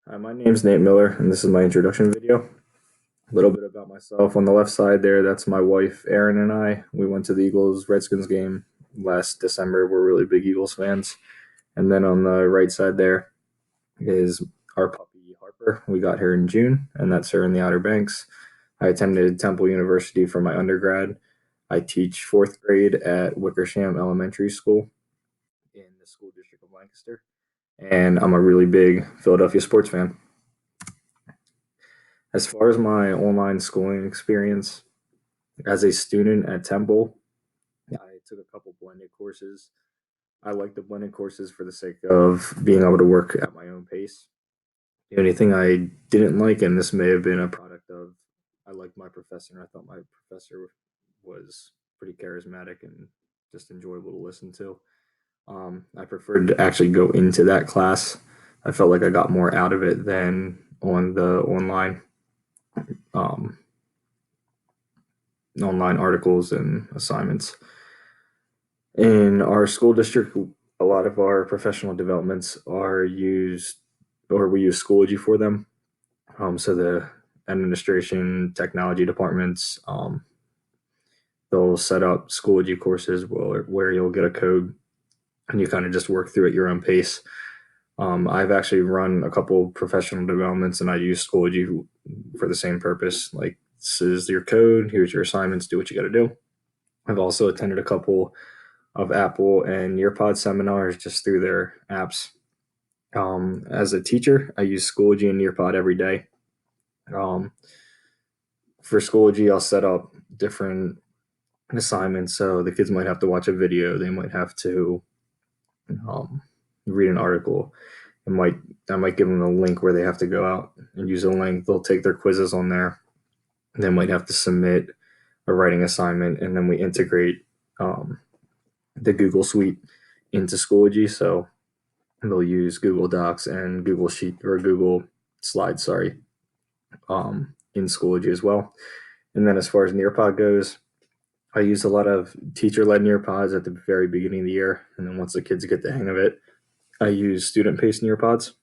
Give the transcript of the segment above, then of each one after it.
Hi, my name's Nate Miller, and this is my introduction video. A little bit about myself. On the left side there, that's my wife, Erin, and I. We went to the Eagles Redskins game last December. We're really big Eagles fans. And then on the right side there is our puppy, Harper. We got her in June, and that's her in the Outer Banks. I attended Temple University for my undergrad. I teach fourth grade at Wickersham Elementary School in the school district of Lancaster. And I'm a really big Philadelphia sports fan. As far as my online schooling experience, as a student at Temple, I took a couple blended courses. I like the blended courses for the sake of being able to work at my own pace. The only thing I didn't like, and this may have been a product of, I liked my professor, and I thought my professor was pretty charismatic and just enjoyable to listen to. I preferred to actually go into that class. I felt like I got more out of it than on the um, online articles and assignments. In our school district, a lot of our professional developments are used, or we use Schoology for them. So the administration, technology departments, they'll set up Schoology courses where you'll get a code and you kind of just work through at your own pace. I've actually run a couple professional developments and I use Schoology for the same purpose. Like, this is your code, here's your assignments, do what you got to do. I've also attended a couple of Apple and Nearpod seminars just through their apps. As a teacher, I use Schoology and Nearpod every day. Um, for Schoology, I'll set up different assignments. So the kids might have to watch a video, they might have to um, read an article. I might give them a link where they have to go out and use a link. They'll take their quizzes on there. They might have to submit a writing assignment, and then we integrate the Google Suite into Schoology. So they'll use Google Docs and Google Sheet or Google Slides, sorry, in Schoology as well. And then as far as Nearpod goes, I use a lot of teacher-led Nearpods at the very beginning of the year, and then once the kids get the hang of it, I use student-paced Nearpods.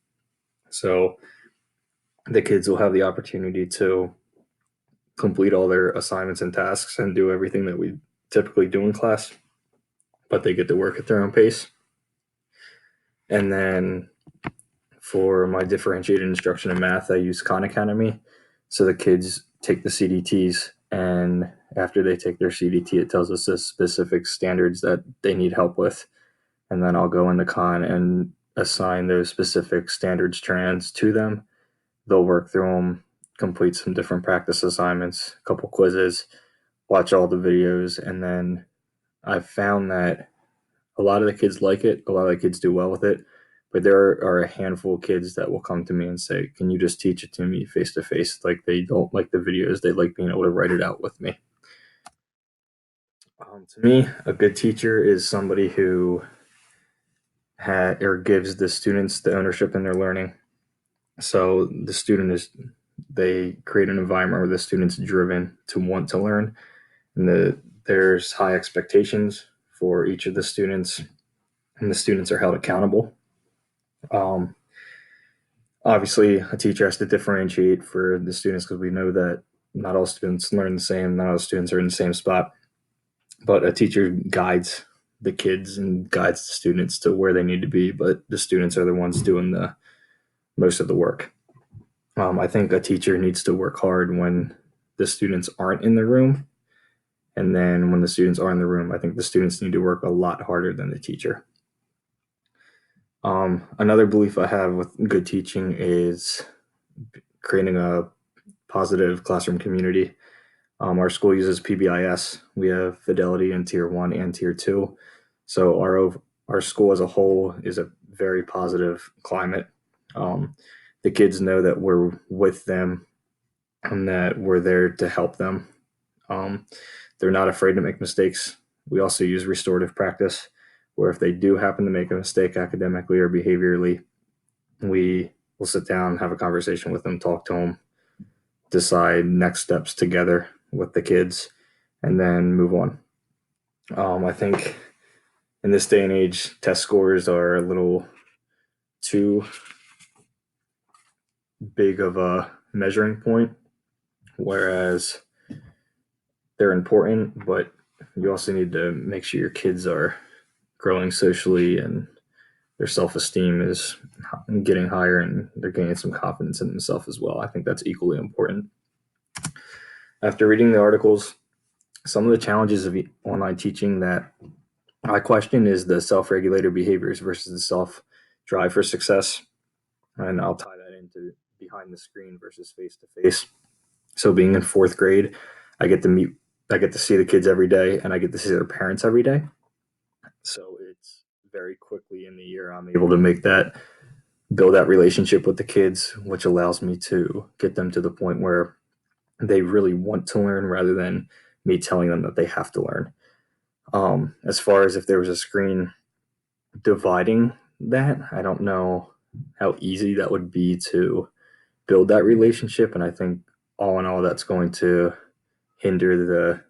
So the kids will have the opportunity to complete all their assignments and tasks and do everything that we typically do in class, but they get to work at their own pace. And then for my differentiated instruction in math, I use Khan Academy. So the kids take the CDTs, and after they take their CDT, it tells us the specific standards that they need help with. And then I'll go into Khan and assign those specific standards trans to them. They'll work through them, complete some different practice assignments, a couple quizzes, watch all the videos, and then I've found that a lot of the kids like it. A lot of the kids do well with it, but there are a handful of kids that will come to me and say, "Can you just teach it to me face to face?" Like, they don't like the videos; they like being able to write it out with me. To me, a good teacher is somebody who or gives the students the ownership in their learning. So the student is they create an environment where the student's driven to want to learn, and there's high expectations for each of the students, and the students are held accountable. Um, Obviously, a teacher has to differentiate for the students because we know that not all students learn the same, not all students are in the same spot. But a teacher guides the kids and guides the students to where they need to be, but the students are the ones doing the most of the work. I think a teacher needs to work hard when the students aren't in the room. And then when the students are in the room, I think the students need to work a lot harder than the teacher. Another belief I have with good teaching is creating a positive classroom community. Our school uses PBIS. We have Fidelity in Tier 1 and Tier 2. So our school as a whole is a very positive climate. Um, the kids know that we're with them and that we're there to help them. Um, they're not afraid to make mistakes. We also use restorative practice, where if they do happen to make a mistake academically or behaviorally, we will sit down, have a conversation with them, talk to them, decide next steps together with the kids, and then move on. I think in this day and age, test scores are a little too big of a measuring point, whereas they're important, but you also need to make sure your kids are growing socially and their self esteem is getting higher and they're gaining some confidence in themselves as well. I think that's equally important. After reading the articles, some of the challenges of online teaching that I question is the self regulator behaviors versus the self drive for success. And I'll tie that into behind the screen versus face to face. So being in fourth grade, I get to meet, I get to see the kids every day, and I get to see their parents every day. So it's very quickly in the year I'm able to make that build that relationship with the kids, which allows me to get them to the point where they really want to learn rather than me telling them that they have to learn. As far as if there was a screen dividing that, I don't know how easy that would be to build that relationship. And I think all in all, that's going to hinder the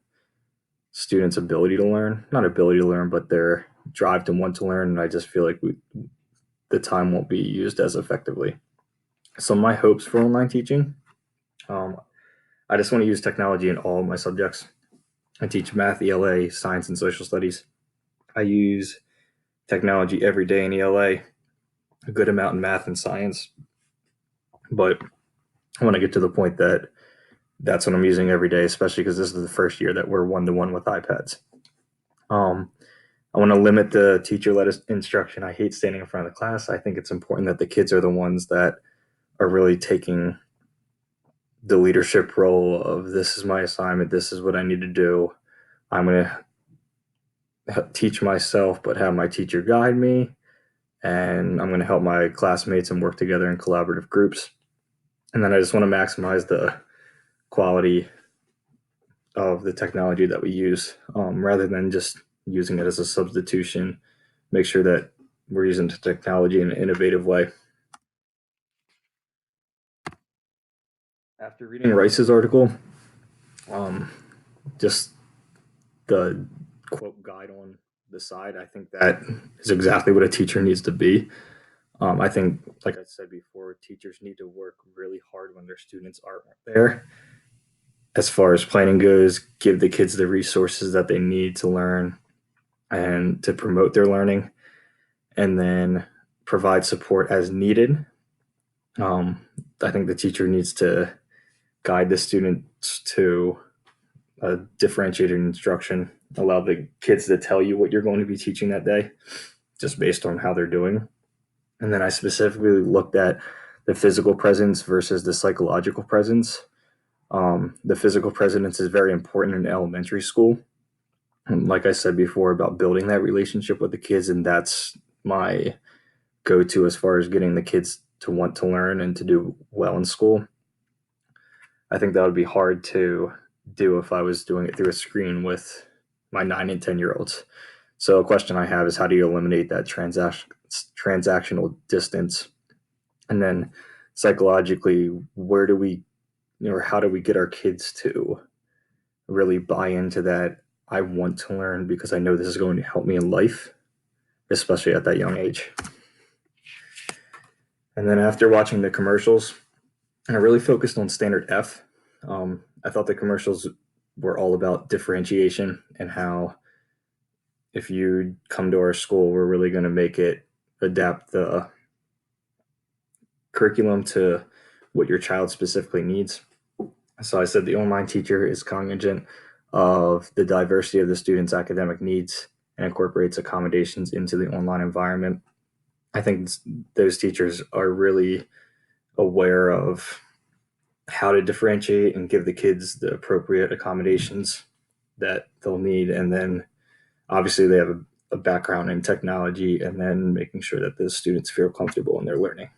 students' ability to learn, not ability to learn, but their drive to want to learn. And I just feel like the time won't be used as effectively. So my hopes for online teaching, um, I just want to use technology in all of my subjects. I teach math, ELA, science, and social studies. I use technology every day in ELA, a good amount in math and science, but I want to get to the point that that's what I'm using every day, especially because this is the first year that we're one to one with iPads. Um, I want to limit the teacher led instruction. I hate standing in front of the class. I think it's important that the kids are the ones that are really taking the leadership role of this is my assignment, this is what I need to do. I'm going to teach myself, but have my teacher guide me. And I'm going to help my classmates and work together in collaborative groups. And then I just want to maximize the quality of the technology that we use rather than just using it as a substitution. Make sure that we're using the technology in an innovative way. After reading Rice's article, um, just the quote guide on the side, I think that is exactly what a teacher needs to be. I think, like I said before, teachers need to work really hard when their students aren't there. As far as planning goes, give the kids the resources that they need to learn and to promote their learning, and then provide support as needed. Um, I think the teacher needs to guide the students to a differentiated instruction, allow the kids to tell you what you're going to be teaching that day just based on how they're doing. And then I specifically looked at the physical presence versus the psychological presence. The physical presence is very important in elementary school. And like I said before, about building that relationship with the kids, and that's my go to as far as getting the kids to want to learn and to do well in school. I think that would be hard to do if I was doing it through a screen with my 9 and 10 year olds. So a question I have is how do you eliminate that transactional distance? And then psychologically, where do we, or how do we get our kids to really buy into that? I want to learn because I know this is going to help me in life, especially at that young age. And then after watching the commercials, I really focused on standard F. I thought the commercials were all about differentiation and how if you come to our school, we're really going to make it adapt the curriculum to what your child specifically needs. So I said the online teacher is cognizant of the diversity of the students' academic needs and incorporates accommodations into the online environment. I think those teachers are really aware of how to differentiate and give the kids the appropriate accommodations that they'll need. And then obviously they have a background in technology and then making sure that the students feel comfortable in their learning.